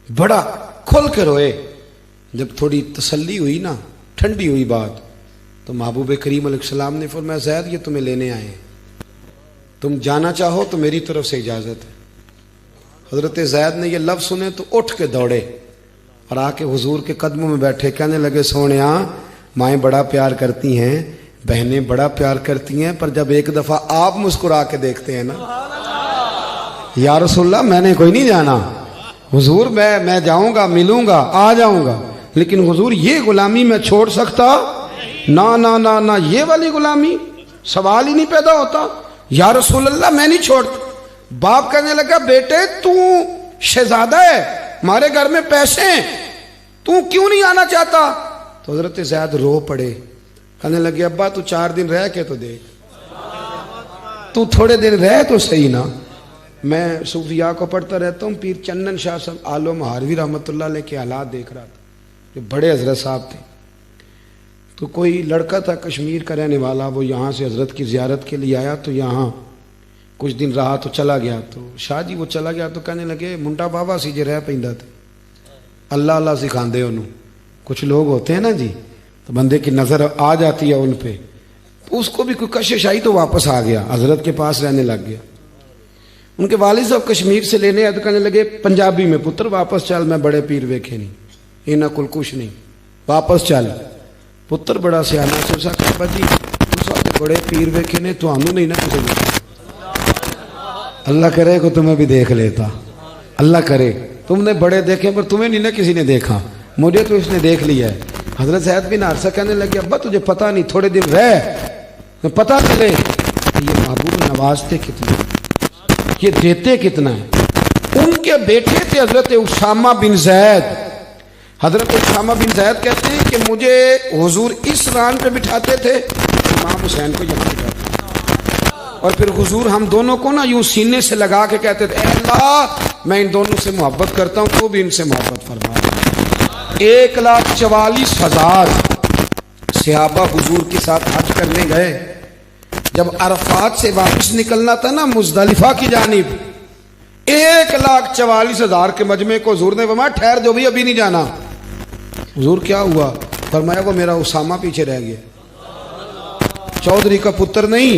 بڑا کھول کے روئے. جب تھوڑی تسلی ہوئی نا، ٹھنڈی ہوئی بات، تو محبوب کریم علیہ السلام نے فرمایا زید یہ تمہیں لینے آئے ہیں، تم جانا چاہو تو میری طرف سے اجازت ہے. حضرت زید نے یہ لفظ سنے تو اٹھ کے دوڑے اور آ کے حضور کے قدموں میں بیٹھے. کہنے لگے سونیا مائیں بڑا پیار کرتی ہیں، بہنیں بڑا پیار کرتی ہیں، پر جب ایک دفعہ آپ مسکرا کے دیکھتے ہیں نا، یا رسول اللہ میں نے کوئی نہیں جانا، حضور میں جاؤں گا، ملوں گا، آ جاؤں گا، لیکن حضور یہ غلامی میں چھوڑ سکتا؟ نا نا نا نا، یہ والی غلامی سوال ہی نہیں پیدا ہوتا. یا رسول اللہ میں نہیں چھوڑتا. باپ کہنے لگا بیٹے تو شہزادہ ہے، ہمارے گھر میں پیسے ہیں، تو کیوں نہیں آنا چاہتا؟ تو حضرت زید رو پڑے. کہنے لگے ابا تو 4 دن رہ کے تو دیکھ، تو تھوڑے دن رہ تو صحیح نا. میں صوفیاء کو پڑھتا رہتا ہوں، پیر چندن شاہ صاحب عالم ہاروی رحمۃ اللہ علیہ کے حالات دیکھ رہا تھا، جو بڑے حضرت صاحب تھے. تو کوئی لڑکا تھا کشمیر کا رہنے والا، وہ یہاں سے حضرت کی زیارت کے لیے آیا، تو یہاں کچھ دن رہا تو چلا گیا. تو شاہ جی وہ چلا گیا تو کہنے لگے منڈا بابا سی جے رہ پیندا تے اللہ اللہ سکھاندے انہوں. کچھ لوگ ہوتے ہیں نا جی، تو بندے کی نظر آ جاتی ہے ان پہ، اس کو بھی کوئی کشش آئی تو واپس آ گیا، حضرت کے پاس رہنے لگ گیا. ان کے والد صاحب کشمیر سے لینے آئے تو کہنے لگے پنجابی میں، پتر واپس چل، میں بڑے پیر ویکھے نہیں، انہاں کول کچھ نہیں، واپس چل. پتر بڑا سیانا سے اسا کہ ابا جی تساں تے بڑے پیر ویکھے نے، تانوں نہیں نا کسے دیکھا. اللہ کرے کہ تمہیں بھی دیکھ لیتا، اللہ کرے تم نے بڑے دیکھے پر تمہیں نہیں نا کسی نے دیکھا، مجھے تو اس نے دیکھ لیا ہے. حضرت سید بن حارثہ کہنے لگے ابا تجھے پتہ نہیں، تھوڑے دن رہ پتہ چلے کہ یہ محبوب نوازتے کتنے، یہ دیتے کتنا ہے. ان کے بیٹے تھے حضرت اسامہ بن زید. حضرت اسامہ بن زید کہتے ہیں کہ مجھے حضور اس ران پہ بٹھاتے تھے، امام حسین کو یہاں بٹھاتے تھے، اور پھر حضور ہم دونوں کو نا یوں سینے سے لگا کے کہتے تھے اے اللہ میں ان دونوں سے محبت کرتا ہوں، تو بھی ان سے محبت فرما. 1,44,000 صحابہ حضور کے ساتھ حج کرنے گئے. جب عرفات سے واپس نکلنا تھا نا مزدلفہ کی جانب، 1,44,000 کے مجمع کو حضور نے فرمایا ٹھہر جو بھی ابھی نہیں جانا. حضور کیا ہوا؟ فرمایا وہ میرا اسامہ پیچھے رہ گیا. چودھری کا پتر نہیں،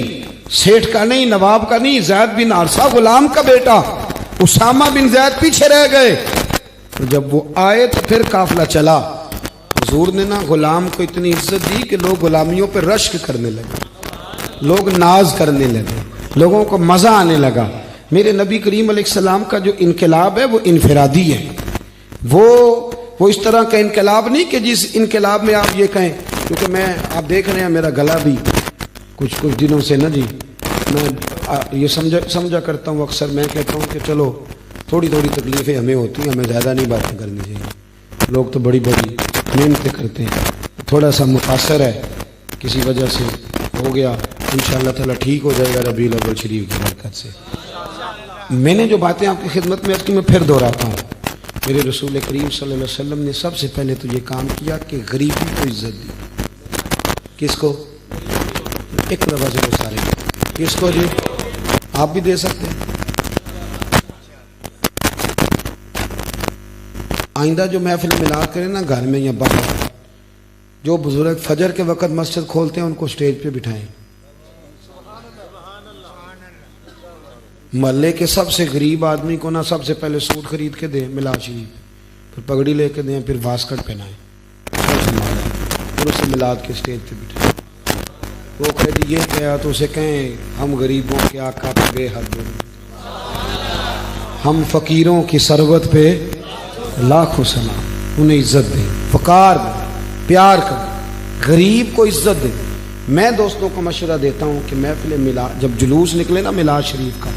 سیٹھ کا نہیں، نواب کا نہیں، زید بن حارثہ غلام کا بیٹا اسامہ بن زید پیچھے رہ گئے. جب وہ آئے تو پھر قافلہ چلا. حضور نے نا غلام کو اتنی عزت دی کہ لوگ غلامیوں پہ رشک کرنے لگے، لوگ ناز کرنے لگے، لوگوں کو مزہ آنے لگا. میرے نبی کریم علیہ السلام کا جو انقلاب ہے وہ انفرادی ہے، وہ اس طرح کا انقلاب نہیں کہ جس انقلاب میں آپ یہ کہیں، کیونکہ میں آپ دیکھ رہے ہیں میرا گلا بھی کچھ دنوں سے نا جی، میں یہ سمجھا کرتا ہوں، اکثر میں کہتا ہوں کہ چلو تھوڑی تکلیفیں ہمیں ہوتی ہیں، ہمیں زیادہ نہیں باتیں کرنی چاہیے. لوگ تو بڑی محنتیں کرتے ہیں، تھوڑا سا متاثر ہے کسی وجہ سے ہو گیا، انشاءاللہ تعالیٰ ٹھیک ہو جائے گا ربیع الاول شریف کی برکت سے. میں نے جو باتیں آپ کی خدمت میں میں پھر دہراتا ہوں. میرے رسول کریم صلی اللہ علیہ وسلم نے سب سے پہلے تو یہ کام کیا کہ غریبی کو عزت دی. کس کو؟ ایک دفعہ سے وہ سارے کس کو جی؟ آپ بھی دے سکتے ہیں. آئندہ جو محفل ملا کریں نا گھر میں یا باہر، جو بزرگ فجر کے وقت مسجد کھولتے ہیں ان کو سٹیج پہ بٹھائیں. محلے کے سب سے غریب آدمی کو نا سب سے پہلے سوٹ خرید کے دیں ملا شریف، پھر پگڑی لے کے دیں، پھر واسکٹ پہنائیں، پھر اسے میلاد کے سٹیج پہ بٹھائیں. وہ کہے جی یہ کیا، تو اسے کہیں ہم غریبوں کے آقا پہ بے حد، ہم فقیروں کی ثروت پہ لاکھوں سلام. انہیں عزت دیں، وقار دیں، پیار کریں، غریب کو عزت دیں. میں دوستوں کو مشورہ دیتا ہوں کہ محفل میلاد جب جلوس نکلے نا میلاد شریف کا،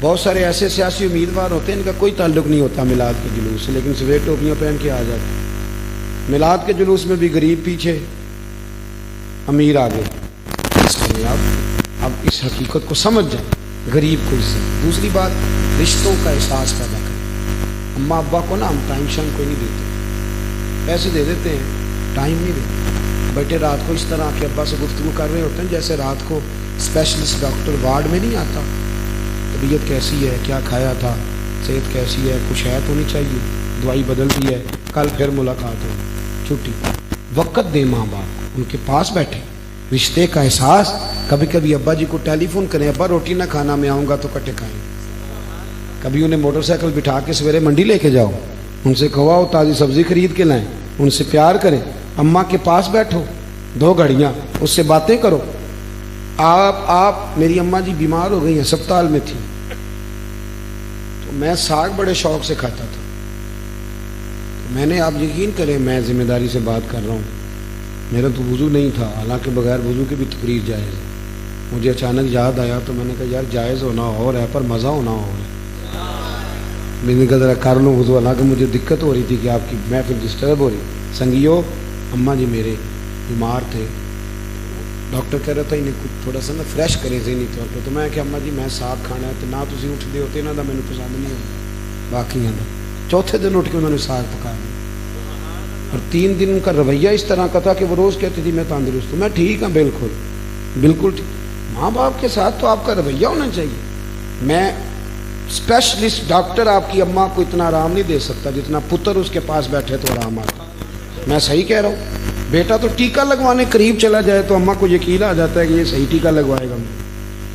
بہت سارے ایسے سیاسی امیدوار ہوتے ہیں ان کا کوئی تعلق نہیں ہوتا میلاد کے جلوس سے، لیکن سویٹ ٹوپیاں پہن کے آ جاتے ہیں. میلاد کے جلوس میں بھی غریب پیچھے، امیر آگے. آپ اس حقیقت کو سمجھ جائیں، غریب کو عزت. دوسری بات، رشتوں کا احساس پیدا کریں. اماں ابا کو نا ہم ٹائم شائم کوئی نہیں دیتے، پیسے دے دیتے ہیں، ٹائم نہیں دیتے. بیٹے رات کو اس طرح کے ابا سے گفتگو کر رہے ہوتے ہیں جیسے رات کو اسپیشلسٹ ڈاکٹر وارڈ میں نہیں آتا. طبیعت کیسی ہے، کیا کھایا تھا، صحت کیسی ہے، کچھ ہے تو نہیں چاہیے، دوائی بدل دی ہے، کل پھر ملاقات ہو، چھٹی. وقت دیں ماں باپ کو، ان کے پاس بیٹھے، رشتے کا احساس. کبھی کبھی ابا جی کو ٹیلی فون کریں، ابا روٹی نہ کھانا، میں آؤں گا تو کٹے کھائیں. کبھی انہیں موٹر سائیکل بٹھا کے سویرے منڈی لے کے جاؤ، ان سے کھواؤ، تازی سبزی خرید کے لائیں، ان سے پیار کریں. اماں کے پاس بیٹھو 2 گھڑیاں، اس سے باتیں کرو. آپ میری اماں جی بیمار ہو گئی ہیں، ہسپتال میں تھی، تو میں ساگ بڑے شوق سے کھاتا تھا. تو میں نے، آپ یقین کریں میں ذمہ داری سے بات کر رہا ہوں، میرا تو وضو نہیں تھا، حالانکہ بغیر وضو کے بھی تقریر جائز ہے. مجھے اچانک یاد آیا تو میں نے کہا یار جائز ہونا اور ہے پر مزہ ہونا اور ہے. میں نے کہا ذرا کر لوں وضو، حالانکہ مجھے دقت ہو رہی تھی کہ آپ کی محفل ڈسٹرب ہو رہی. سنگیو، اماں جی میرے بیمار تھے، ڈاکٹر کہہ رہا تھا انہیں کچھ تھوڑا سا نا فریش کریں ذہنی طور پہ. تو میں کہ اماں جی میں ساگ کھانا ہے، تو نہ تسی اٹھتے ہوتے انہوں کا مجھے پسند نہیں ہوتا. باقی چوتھے دن اٹھ کے انہوں نے ساگ پکا لیا. اور 3 دن ان کا رویہ اس طرح کا تھا کہ وہ روز کہتی تھی میں تندرست ہوں، میں ٹھیک ہوں، بالکل بالکل ٹھیک۔ ماں باپ کے ساتھ تو آپ کا رویہ ہونا چاہیے۔ میں اسپیشلسٹ ڈاکٹر آپ کی اماں کو اتنا آرام نہیں دے سکتا جتنا پتر اس کے پاس بیٹھے تو آرام آتا۔ میں صحیح کہہ رہا ہوں؟ بیٹا تو ٹیکہ لگوانے قریب چلا جائے تو اماں کو یقین آ جاتا ہے کہ یہ صحیح ٹیکہ لگوائے گا،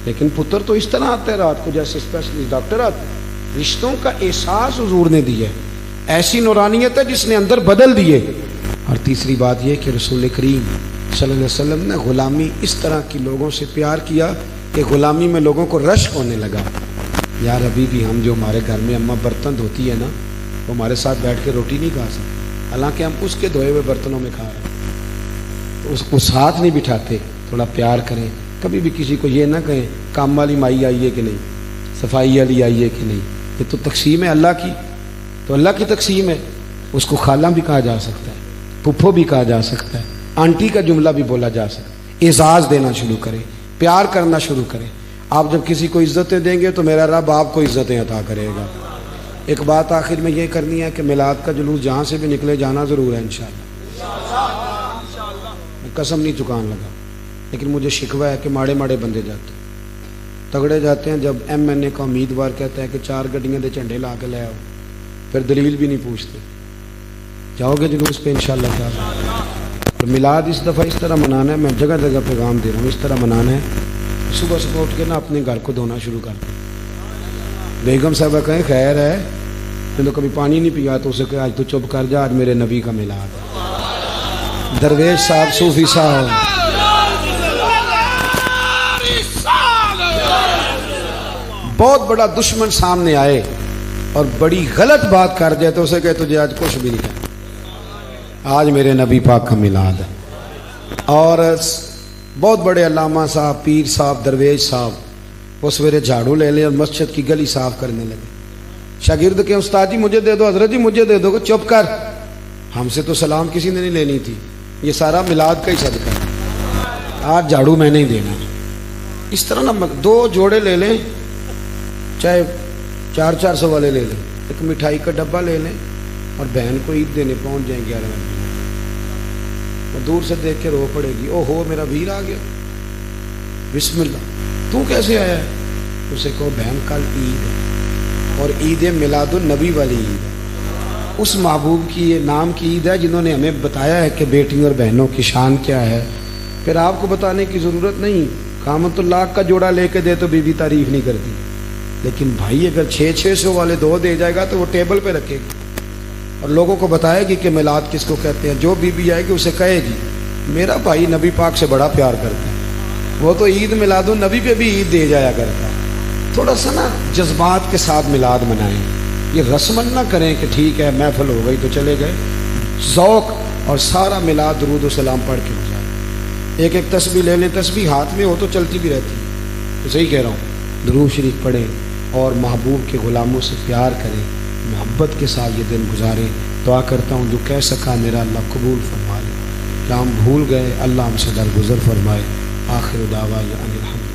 لیکن پتر تو اس طرح آتا ہے رات کو جیسے اسپیشلسٹ ڈاکٹر آتے ہیں۔ رشتوں کا احساس حضور نے دیا ہے، ایسی نورانیت ہے جس نے اندر بدل دیے۔ اور تیسری بات یہ کہ رسول کریم صلی اللہ علیہ وسلم نے غلامی اس طرح کی لوگوں سے پیار کیا کہ غلامی میں لوگوں کو رشک ہونے لگا۔ یار ابھی بھی ہم جو ہمارے گھر میں اماں برتن دھوتی ہے نا، وہ ہمارے ساتھ بیٹھ کے روٹی نہیں کھا سکتے، حالانکہ ہم اس کے دھوئے ہوئے برتنوں میں کھا رہے ہیں، تو اس کو ساتھ نہیں بٹھاتے۔ تھوڑا پیار کریں، کبھی بھی کسی کو یہ نہ کہیں کام والی مائی آئی ہے کہ نہیں، صفائی والی آئی ہے کہ نہیں، یہ تو تقسیم ہے اللہ کی، تو اللہ کی تقسیم ہے، اس کو خالہ بھی کہا جا سکتا ہے، پھپھو بھی کہا جا سکتا ہے، آنٹی کا جملہ بھی بولا جا سکتا ہے۔ اعزاز دینا شروع کریں، پیار کرنا شروع کریں۔ آپ جب کسی کو عزتیں دیں گے تو میرا رب آپ کو عزتیں عطا کرے گا۔ ایک بات آخر میں یہ کرنی ہے کہ میلاد کا جلوس جہاں سے بھی نکلے جانا ضرور ہے انشاءاللہ۔ میں قسم نہیں چکان لگا، لیکن مجھے شکوہ ہے کہ ماڑے ماڑے بندے جاتے ہیں، تگڑے جاتے ہیں۔ جب ایم این اے کا امیدوار کہتا ہے کہ 4 گڈیاں دے جھنڈے لا کے لے آؤ، پھر دلیل بھی نہیں پوچھتے، جاؤ گے جلوس پہ انشاءاللہ تعالی۔ اور میلاد اس دفعہ اس طرح منانا ہے، میں جگہ جگہ پیغام دے رہا ہوں، اس طرح منانا ہے صبح صبح اٹھ کے نا اپنے گھر کو دھونا شروع کر دیں۔ بیگم صاحبہ کہیں خیر ہے، میں تو کبھی پانی نہیں پیا تو اسے کہا آج تو چپ کر جا، آج میرے نبی کا میلاد ہے۔ درویش صاحب، صوفی صاحب، بہت بڑا دشمن سامنے آئے اور بڑی غلط بات کر جائے تو اسے کہے تجھے آج کچھ بھی نہیں کہا، آج میرے نبی پاک کا میلاد ہے۔ اور بہت بڑے علامہ صاحب، پیر صاحب، درویش صاحب وہ سویرے جھاڑو لے لیں اور مسجد کی گلی صاف کرنے لگے۔ شاگرد کے استاد جی مجھے دے دو، حضرت جی مجھے دے دو، کہ چپ کر، ہم سے تو سلام کسی نے نہیں لینی تھی، یہ سارا میلاد کا ہی صدقہ ہے، آج جھاڑو میں نہیں دینا۔ اس طرح نا 2 جوڑے لے لیں، چاہے 400 والے لے لیں، ایک مٹھائی کا ڈبہ لے لیں اور بہن کو عید دینے پہنچ جائیں 11 بجے، وہ دور سے دیکھ کے رو پڑے گی، او ہو میرا ویر آ گیا، بسم اللہ، تو کیسے آیا ہے؟ اسے کہو بہن کل عید ہے اور عید میلاد النبی والی عید ہے، اس محبوب کی یہ نام کی عید ہے جنہوں نے ہمیں بتایا ہے کہ بیٹیوں اور بہنوں کی شان کیا ہے۔ پھر آپ کو بتانے کی ضرورت نہیں، قامت اللہ کا جوڑا لے کے دے تو بی بی تعریف نہیں کرتی، لیکن بھائی اگر 600 والے 2 دے جائے گا تو وہ ٹیبل پہ رکھے گی اور لوگوں کو بتائے گی کہ میلاد کس کو کہتے ہیں۔ جو بی بی آئے گی اسے کہے گی میرا بھائی نبی پاک سے بڑا پیار کرتا ہے، وہ تو عید میلاد النبی پہ بھی عید دے جایا کرتا ہے۔ تھوڑا سا نا جذبات کے ساتھ میلاد منائیں، یہ رسمن نہ کریں کہ ٹھیک ہے محفل ہو گئی تو چلے گئے، ذوق اور سارا میلاد درود و سلام پڑھ کے ہو جائے۔ ایک ایک تسبیح لے لیں، تسبیح ہاتھ میں ہو تو چلتی بھی رہتی ہے، تو صحیح کہہ رہا ہوں۔ درود شریف پڑھیں اور محبوب کے غلاموں سے پیار کریں، محبت کے ساتھ یہ دن گزاریں۔ دعا کرتا ہوں جو کہہ سکا میرا اللہ قبول فرما لے، جہاں ہم بھول گئے اللہ ہم سے درگزر فرمائے۔ آخر دعوانا ان الحمد